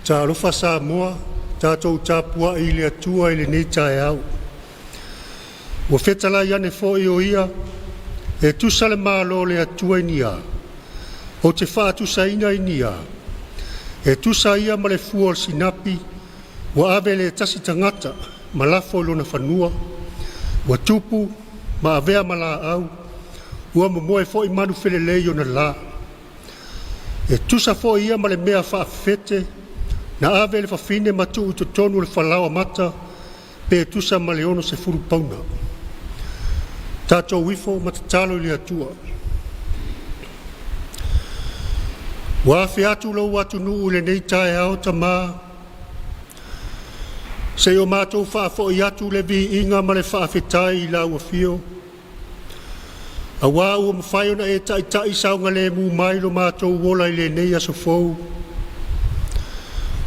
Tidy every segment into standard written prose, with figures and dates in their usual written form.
Taalofa Samoa, tātou Tapua'iga tua i le nei Taeao. Ua whetalai ane fo i o ia, e tusa le mālo le atua i nia, o te whaatusa ina i nia, e tusa ia ma le fua o sinapi, ua ave le tasi tangata, ma lafo ilona whanua, ua tupu, ma avea ma la au, ua momoe fo i manu whele lei o na la. E tusa fo ia ma le mea whaafete, na ave le whawhine matu u tonu le whalawa mata, pe tusa ma le ono se furu pauna. Tātou wifo matatalo i le atua. Wawhi atu lau atu nuu le nei Taeao tamā. Se o mātou whaafo i atu le vi inga ma le whaafetai i lau a fio. A wā ua mawhai ona e tai saunga le mu mai lo mātou wola i le nei aso fou.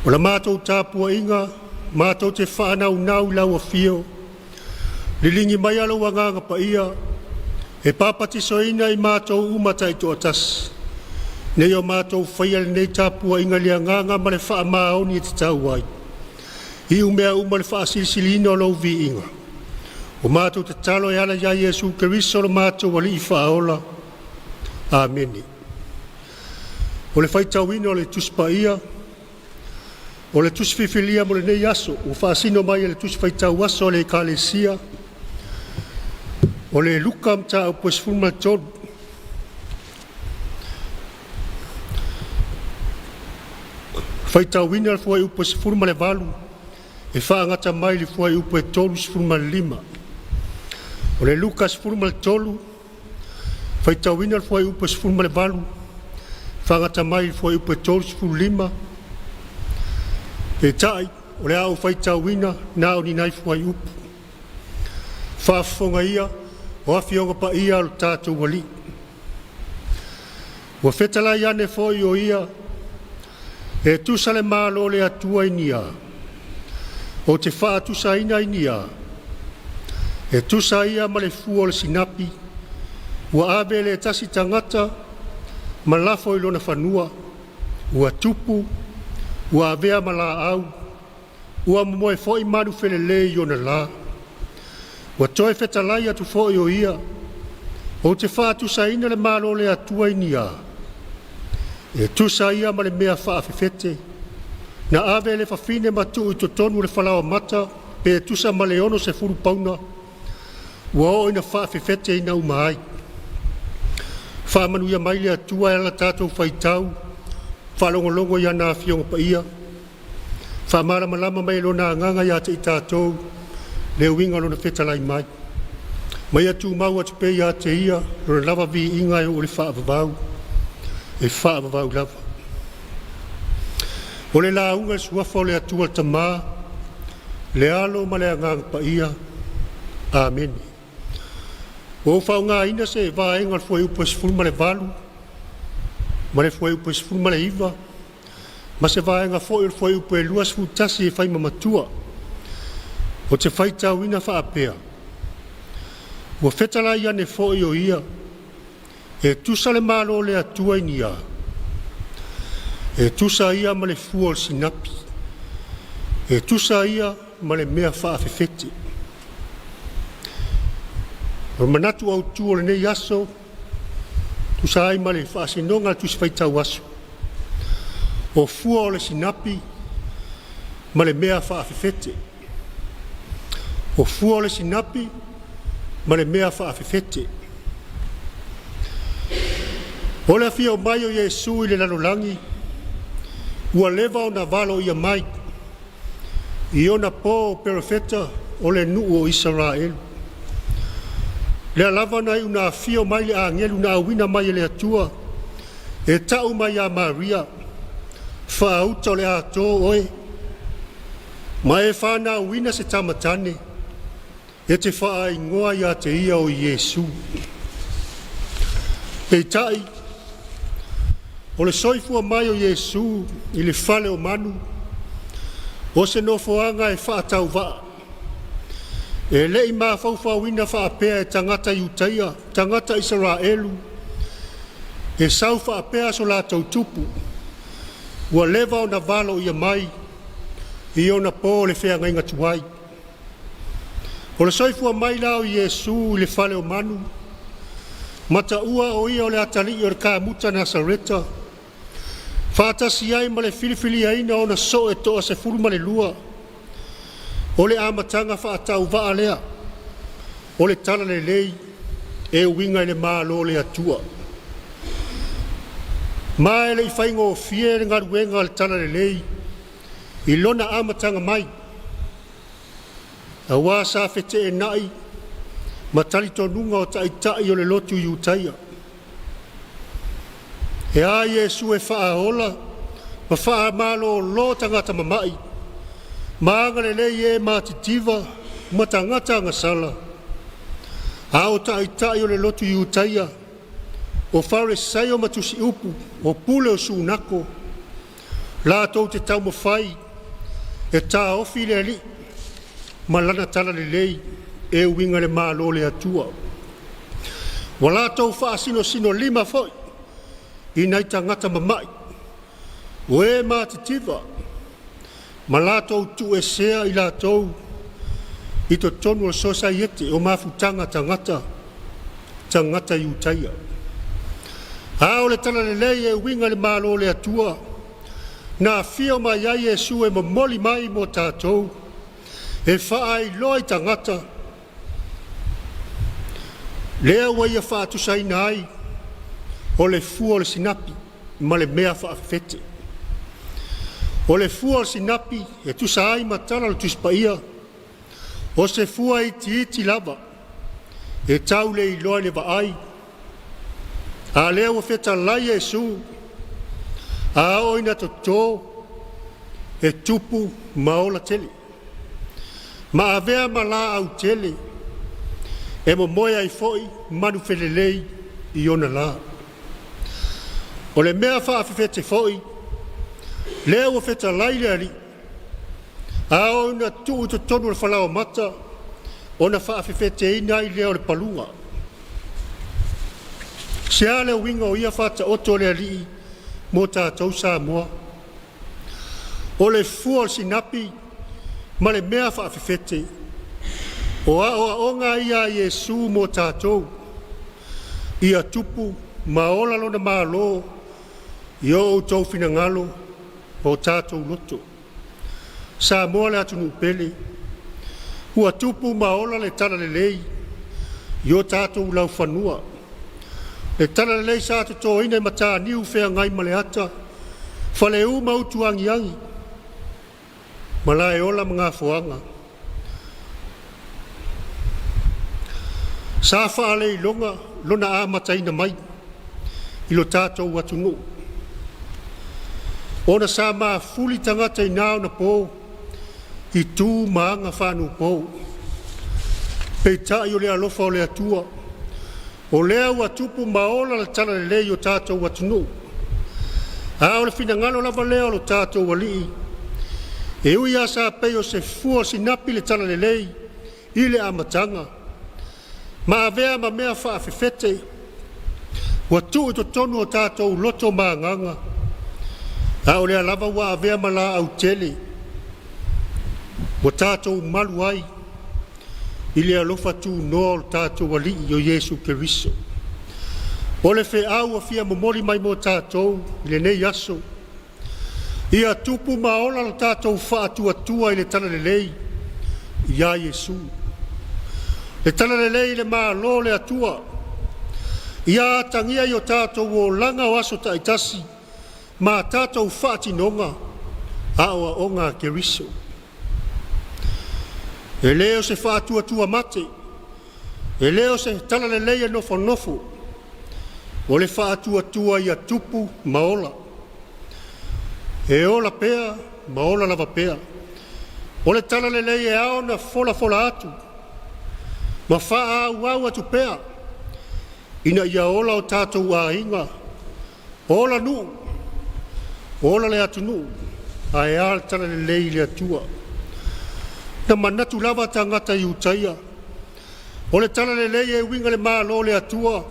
O la mātou Tapua'iga, mātou te whaanau nau lau a fio. Lilingi mai alo wanganga pa ia, e papati soina i mātou umata i toa tas. Nei o mātou whaia le nei Tapua'iga lia nganga ma le wha maoni e te tau wai. I umea uma le wha silsilina o lau vi inga. O mātou te talo e ala ya Yesu Keriso lo mātou wali i whaola. Ameni. O le whaitawina o le tuspa ia, o le tusi whiwhilia mo le nei aso, o whaasino mai le tusi whaitau aso o le kalesia, o le luka mta au pues fulma tonu. Whaitau wina le fuai upo se fulma le valu, e whaangata mai le fuai upo e tolu se fulma le lima. O le luka se fulma le tolu, whaitau wina le fuai upo se fulma le valu, whaangata mai le fuai upo e tolu se fulma le lima. E tai, o le au whaitau wina, nā o ni nai fuai upu. Whaafonga ia, o awhionga pa ia o tātou wali. Ua whetalai ane fōi o ia, e tusa le mālo le atua i nia, o te whaatusa ina i nia, e tusa ia ma le fua o le sinapi, ua ave le tasi tangata, ma lafo i lona whanua, ua tupu, ua avea ma la au, ua momoe fōi manu whele lei o na la. Ua toe whetalai atu fōi o ia, o te whaatusa ina le mālo le atua i nia, e tusa ia ma le mea whaafefete, na ave le whawhine matu i totonu le whalawa mata, pe tusa ma le ono se furu pauna, ua o ina whaafefete ina umahai. Whaamanu ia mai le atua e la tātou whaitau, whalongolongo ia nā whionga pa ia. Whamara malama mai lo nā nganga ia te i tātou, leo winga lo na whetalai mai. Mai atu mau atu pe ia te ia, lo na lava vi inga e o le whaavavau. E whaavavau lava. O le la unga suafa o le atua tamā, le alo ma le nganga pa ia. Amen. O whaunga ina se e vaenga al fwoi upo esfulma le valu, ma le fwoi upo esfulma le iwa, ma se vaenga fwoi upo e luas futasi e whai mamatua, o te whai tau ina whaapea. Ua whetala ia ne fwoi o ia, e tusa le malo le atua i nia, e tusa ia ma le fua o sinapi, e tusa ia ma le mea whaafefete. O manatu au tuo le nei aso, tu sa ai ma le whaasinonga tu swaitau aso. O fua o le sinapi, ma le mea whaafefete. O fua o le sinapi, ma le mea whaafefete. O le afia o mai o Yesu i le lalolangi, ua leva o na valo ia mai, i ona po o perofeta o le nuu o Israel. Le alava na una fio mai le angelu na wina mai le atua e tau mai a Maria whaauta o le ato oe, ma e whanau wina se tamatane, e te wha ingoa ia te ia o Iesu. Pei tai, o le soifua mai o Iesu i le whale o manu, o se nofoanga e whaatau waa. E lei maa whauwhawina whaapea e tangata Iutaia, tangata Israelu, e sau whaapea so la tau tupu, ua lewa o na valo ia mai, i o na pō le whea ngai ngatuai. O le soifua mai lao Iesu i le whale o manu, mata ua o ia o le atali o le ka muta Nasareta, whaatasi ai ma le filifili aina o na so e toa se furu ma le lua, o le amatanga whaatau waa lea, o le tala le lei, e winga i le maa lo le atua. Mai le i whaingo o fie le ngaruenga le tala le lei, i lona amatanga mai, a wā sa whete e nai, ma tali tonunga o taitai o le lotu Iutaia. E a Iesu e wha ola, ma wha malo lo tangata mamai, ma anga le lei e matitiva, ma tangata ngasala. A o taitai o le lotu Iutaia, o whare sai o matusi upu, o pule o suunako, la tau te tau mawhai, e tā ofi le ali, ma lana tala le lei, e winga le maa lo le atua. Wa la tau wha sino lima foi, i nei tangata mamai, o e matitiva, ma la tau tu e sea i la tau, i to tonu o society o mafutanga tangata Iutaia. A o le tala le lei e winga le maa lo le atua, na fio mai ai Iesu e mamoli mai mo tātou, e whaai loi tangata, lea wai a whaatusai nai, o le fua o le sinapi, ma le mea whaafete. O le fua o le sinapi, e tusa ai matala le tuspaia, o se fua iti lava, e tau le iloa le vaai, a lea wa feta lai Iesu, a oina to tō, e tupu maola tele. Ma avea ma la au tele, e mo moia i foi manu felelei i ona la. O le mea whaafefete foi, lea wa feta lai le ali, a oina tuu to tonu le whalao mata, ona whaafefete ina i lea o le palua. Sea le winga o ia whata oto le ali, mo tātou Samoa. O le fua o sinapi, ma le mea whaafefete. O a onga ia Iesu mo tātou. Ia tupu, ma ola lona maa lo, i o tau fina ngalo, o tātou loto. Samoa le atunu pele. Ua tupu ma ola le tala le lei, i o tātou lau whanua. E tala le lei sa to ina mata niu fea ngai male ata. Fale u mautu angi. Mala e ola mga fuanga. Sa whaale i longa, lona a mata ina mai. Ilo tātou watunu. Ona sa maa fuli tangata i nao na po. I tū maanga whanu po. Pei o le alofa o le atua. O lea ua tupu maola le tala le lei o tātou watunu. A o le fina ngalo lava lea o lo tātou walii. E ui asa pei o se fua sinapi le tala le lei i le amatanga. Ma avea ma mea whaafefete. Ua tuu to tonu o tātou loto maanganga. A o lea lava ua avea ma la au tele. Ua tātou malu ai. I le alofa tu no tātou wali o Iesu Keriso. O le whe au a fia momori mai mo tātou, i le nei aso. Ia tupu maola lo tātou whaatua tua i le tala le lei, i a Iesu. Le tala le lei le maa lo le atua. Ia tangia i o tātou o langa o aso taitasi, ma tātou whaatinonga, a o a onga Keriso. E leo se whaatua tua mate. E leo se tala le leia nofo. O le whaatua tua ia tupu maola. E ola pea, ma ola lava pea. O le tala le lei e ao na fola atu. Ma wha au atu pea. Ina ia ola o tātou a inga. Ola nu. Ola le atu nu. A e ala tala le lei le atua. Na manatu lava tangata i utaia. O le tala le lei e winga le maa lo le atua.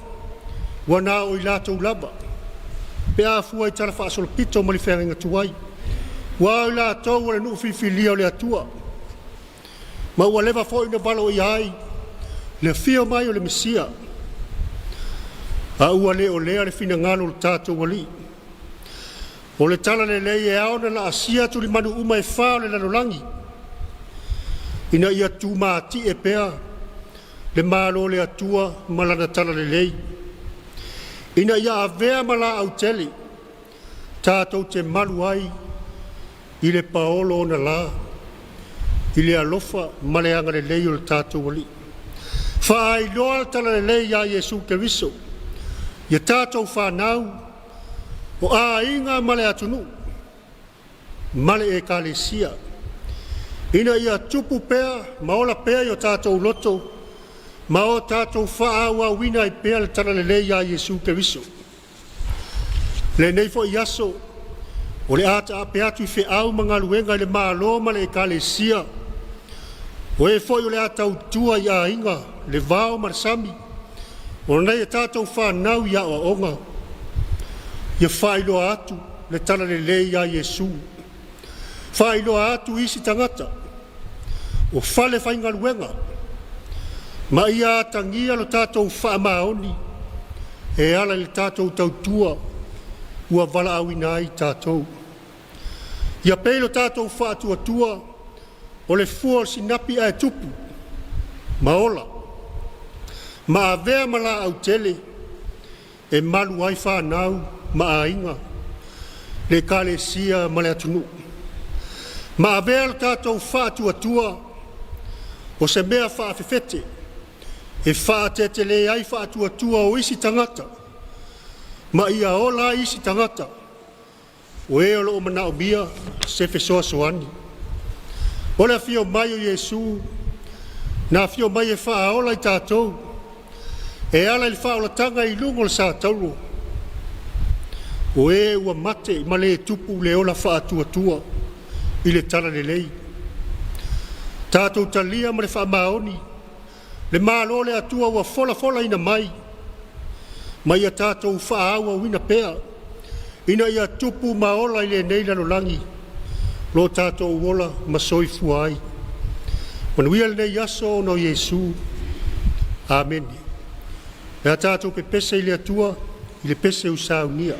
Wana o i lātou lava. Pea fua i tala wha solo pito ma li whenga tuai. Wa o i lātou o le nu whiwhilia o le atua. Ma ua lewa fo ina valo i ai. Le fio mai o le Mesia. A ua le o lea le fina ngalo le tātou wali. O le tala le lei e ao na la asia tu li manu uma e whao le lanolangi. Ina ia tu maati e pea. Le malo le atua malana tala le lei. Ina ia avea mala au tele. Tātou te malu ai. I le paolo na la. I le alofa maleanga le lei o le tātou wali. Whaai loa tala le lei a Yesu Keriso. Ia tātou whanau. O a inga male atunu. Male e kalesia. Ina ia tupu pea. Maola pea i o tātou loto. Ma o tātou whaaua wina i pea le tala le lei a Yesu Keriso. Le neifo i aso. O le ata ape atu i wheau mga luenga le maa loma le kalesia. O e foi o le ata utua i a inga. Le vao marsami. O nei e tātou whanau i a o onga. Ia whailoa atu le tala le lei a Yesu. Whailoa atu isi tangata. O whale whainga luenga. Ma ia tangia lo tātou whaamaoni. E ala le tātou tautua. Ua wala awina ai tātou. Ia peilo tātou whaatua tua. O le fua sinapi a tupu. Maola. Ma avea mala au tele. E malu ai whanau. Ma ainga. Le kalesia ma le atunu. Ma avea le tātou whaatua tua. O se mea whaafefete. E whaatete le ai whaatua tua o isi tangata. Ma ia ola isi tangata. O e olo o manao mia se fesoa soani. O le fio mai o Yesu. Na fio mai e wha ola i tātou. E ala i wha ola tanga i lungo le sa tauro. O e ua mate ma le tupu le ola wha atua tua. I le tala le lei. Tātou talia ma le wha maoni. Le malo le atua ua fola ina mai. Ma ia tātou wha aua wina pea. Ina ia tupu maola i le neila no langi. Lo tātou wola ma soifu ai. Manuia le nei aso no Yesu. Amen. Ea tātou pe pese i le atua. I le pese usaunia.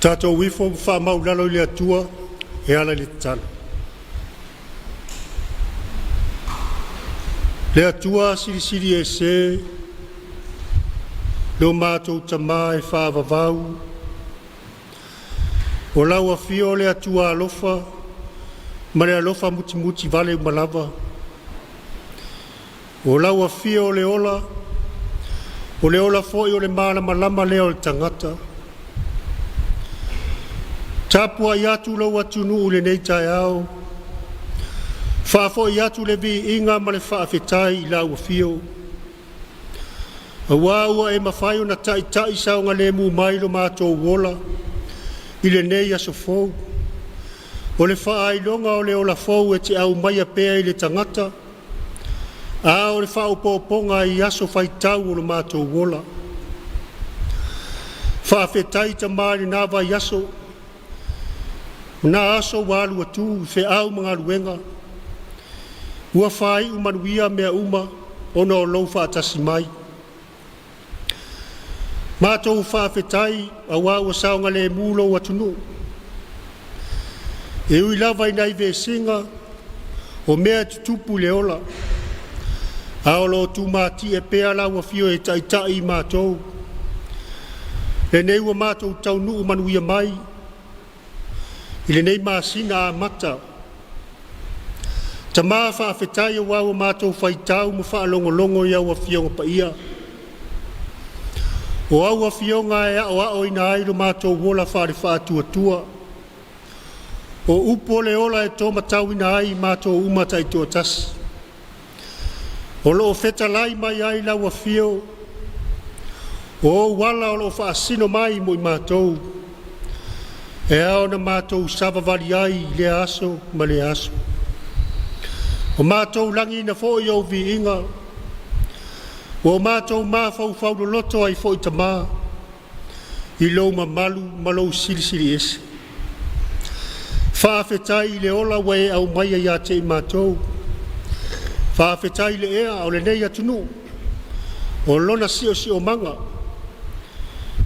Tātou wifo whamaulalo le atua e ala le tana. Le atua siri e se, lo mātou tamā e whaavavau, o laua fio le atua alofa, ma le alofa muti vale umalava. O laua fio le ola foi o le malama leo le tangata. Tapua'iga lo atunu le nei Taeao. Whaafoi atu le vi inga ma le whaafetai I laua fio. Awa ua e mawhai o na tai saunga le mu mai lo mātou wola I le nei aso fou. O le whaailonga o le ola fou e te au mai a pēa I le tangata. A o le whaopoponga I aso whaitau o le mātou wola. Whaafetai ta maari nā vai aso. Na aso walu atu fe au mga luenga. Ua whai umanuia mea uma ono o lau whaatasi mai. Mātou whaafetai a wā ua saunga le mūlo atunu. E ui lava I nai ve singa o mea tutupu le ola. A o lo tu mati e pea la ua fio e tai mātou. Le nei ua mātou taunu umanuia mai. I le nei māsina a mata. Ta maa whaafetai a wawa mātou whaitau mo whaalongolongo I au a fionga pa ia. O au a fionga e ao ina aido mātou wola whaare whaatuatua. O upo le ola e tō matau ina ai mātou umata I tō tasi. O lo feta lai mai ai lau a fio. O wala o lo whaasino mai mo I mātou. E ao na mātou savavali ai le aso ma le aso. O mātou langi na fo I au vi inga. O mātou māwhau whaudo loto ai fo I tamā. I lou mamalu malou sili ese. Whaafetai le ola wai au mai ai a te I mātou. Whaafetai le ea o le nei atunu. O lona si o manga.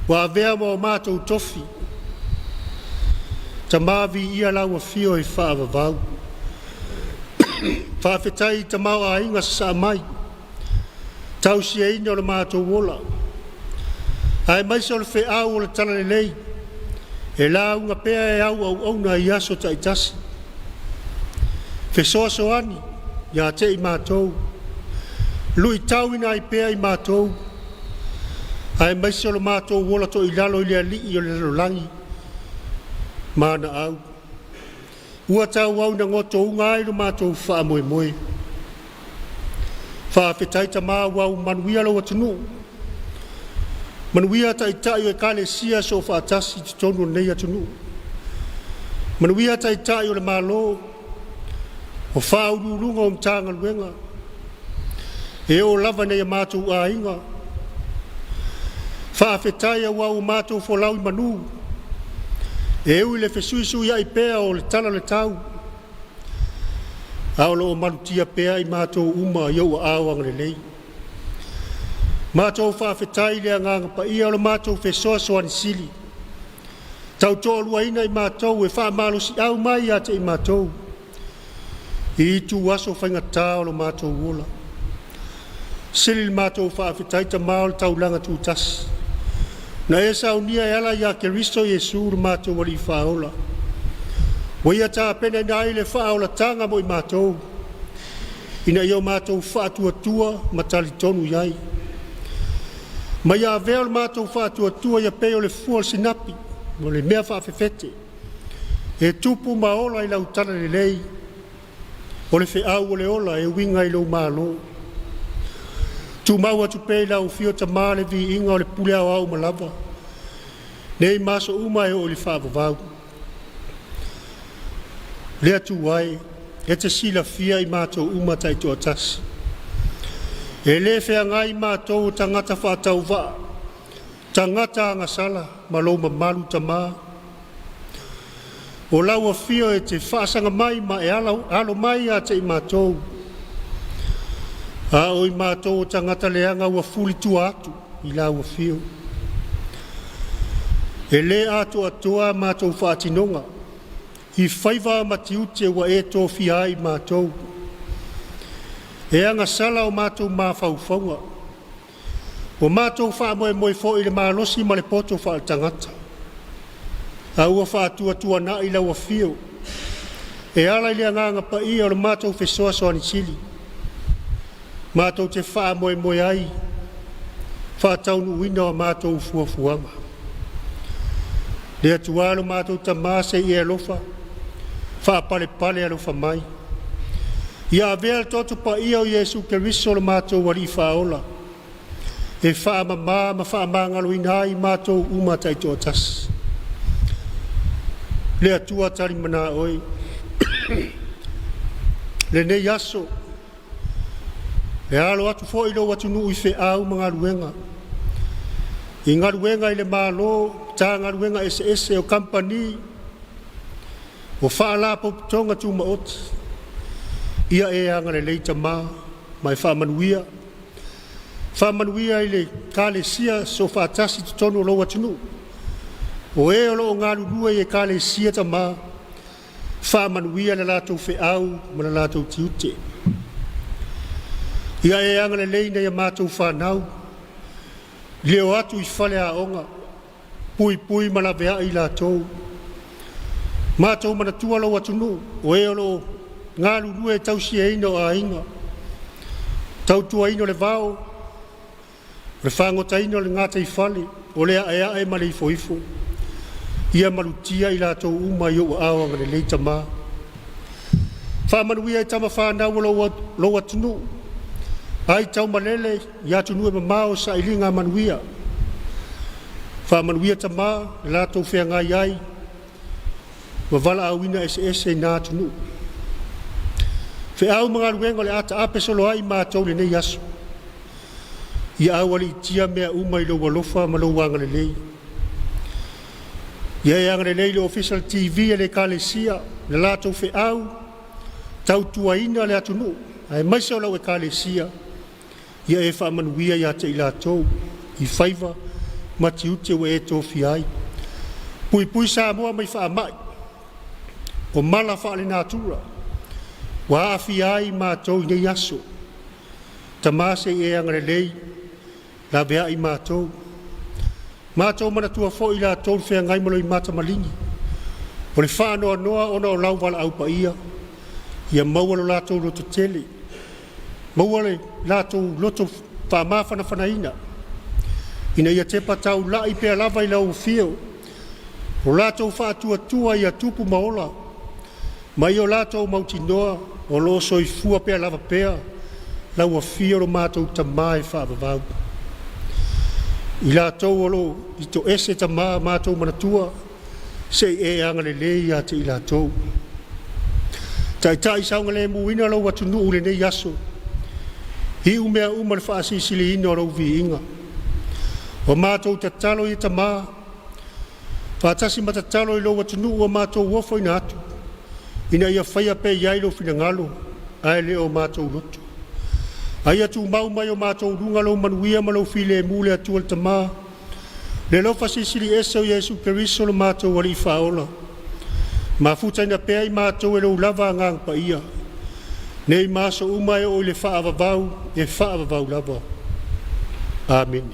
Wa vea mo mātou tofi. Ta mavi ia lau a fio e whaavavau. Whaafetai ta mau a inga sa mai. Tau si e ina o le mātou wola. Ai mai se o le whi au o le tala le lei. E la unga pea e au na I aso ta itasi. Whi soa ani. Ia te I mātou. Lui tau ina I pea I mātou. Ai mai se o le mātou wola to I lalo I lea li I o le lalolangi. Mana au. Ua tau au na ngoto unga ai lo mātou wha moe. Whaafetai ta maa wau manuia lo atunu. Manuia ta itai o e kale sia so whaatasi ti tonu nei atunu. Manuia ta itai o le malo. O whaururunga o mtanga luenga. E o lava nei a mātou a inga. Whaafetai a wau mātou folau I manu. E ui le whesuisui ai pēa o le tala le tau. Aolo o manutia pēa I mātou uma iau a awang le lei. Mātou whaafetai le anganga pa ia o le mātou whesoa soani sili. Tau tō lua ina I mātou e whaamalo si au mai a te I mātou. I tu waso whaingatā o le mātou wola. Sili le mātou whaafetai ta māo le tau langa tu tasi. Na e saunia e ala ia Keristo Yesu le mātou wali whaola. Waia tā pene nai le whaola tanga mo I mātou. Ina iau mātou whaatuatua matali tonu iai. Mai a veo le mātou whaatuatua ia peo le fuol sinapi. Mo le mea whaafefete. E tupu maola I lau tala le lei. O le wheau o le ola e winga I lau mālo. Tu mau atu pei lau fio ta male vi inga o le pule au malava. Nei maso uma e o le whaavavau. Le atu wai, e te sila fia I mātou uma tai tō tasi. E le whea ngai mātou tangata whātau wā. Tangata angasala, malo mamalu ta mā. O lau a fio e te whaasanga mai ma e alo mai a te I mātou. A oi mātou tangata leanga ua fuli tu atu I lau a fio. E le ato atoa mātou whaatinonga. I whaiva matiute wa e tō whiai mātou. E anga sala o mātou mawhauwhaunga. O mātou whaamoe moe fo i le mālosi ma le poto whaatangata. A ua whaatua na i laua whio. E ala i le anganga pa ia o le mātou whesoa soani sili. Mātou te whaamoe moe ai. Whaataunu wina o mātou fuafuanga. Le atualo mātou tamase i alofa. Whaapale alofa mai. Ia avea toto pa ia o Yesu Keriso le mātou wali whaola. E whaamama ma whaamangalo inai mātou umatai tō tas. Le atua tari mana oi. Le ne yaso. Le alo atu fo ilo watu nui fe au mga ruenga. I ngā ruenga i le mālo, tā ngā ruenga ese o kampani, o whaala poputonga tu maot. Ia e anga le leita mā, mai whaamanuia. Whaamanuia i le kāle sia so whaatasi tutono lo watunu. O e o lo ngā rurua i e kāle sia ta mā, whaamanuia le lātou fe au, ma le lātou tiute. Ia e anga le leina i a mātou whanau. Leo atu i whale a onga, pui malavea i lātou. Mātou manatua lo watunu, o e o lo ngā rurua e tausi e ino a inga. Tautua ino le vao, le whangota ino le ngātai whale, o lea e male i foifo. Ia malutia i lātou uma i o awa ngane leita mā. Whamanuia e tama whanau lo watunu. Ai tau malele, ia tunue mamao sa ili ngā manuia. Whamanuia ta mā, le lātou whea ngā iai. Ma wala awina ese nā tunu. Whea au mga ruenga le ata ape solo ai mātou le nei aso. Ia awali tia mea umai lo walofa ma lo wanga le lei. Ia e anga le lei le official TV le kālesia, le lātou whea au. Tau tuaina le atunu, ai maisa o lau e kālesia. Ia e whaamanuia ia te i lātou, i whaiva, matiute wa e tō whiai. Pui Samoa mai whaamai, o mala whaale nātura, wa a whiai mātou i nei aso. Tamase e angare lei, la vea i mātou. Mātou manatua fo i lātou whea ngai malo i mata malingi. O le whaanoa noa ona o lau wala au pa ia, ia maua lo lātou roto tele. Mauale lātou loto whamawhanaina. Ina ia te patau la i pēr lava i lau whio. O lātou whaatua i a tupu maola. Mai o lātou mauti noa o lo soi fua pēr lava pēr. Lau a whio lo mātou ta mai whaavavau. I lātou o lo i to ese ta maa mātou manatua. Se e angale lei a te i lātou. Tai saunga le muina lau watu nuu le nei aso. Hi umea umar whaasisili ino rau vi inga. O mātou tatalo i ta maa. Whaatasi matatalo i lo watunu o mātou wofo ina atu. Ina ia whaia pe iailo fina ngalo. Ai leo mātou loto. Ai atu mau mai o mātou rungalo manuia malo file mule atu al ta maa. Le lo whaasisili esa o Yesu Keriso lo mātou wali whaola. Mafuta ina pea i mātou e lo lava ngang pa ia. Nei maso umai o le whaavavau e whaavavau lava. Amen.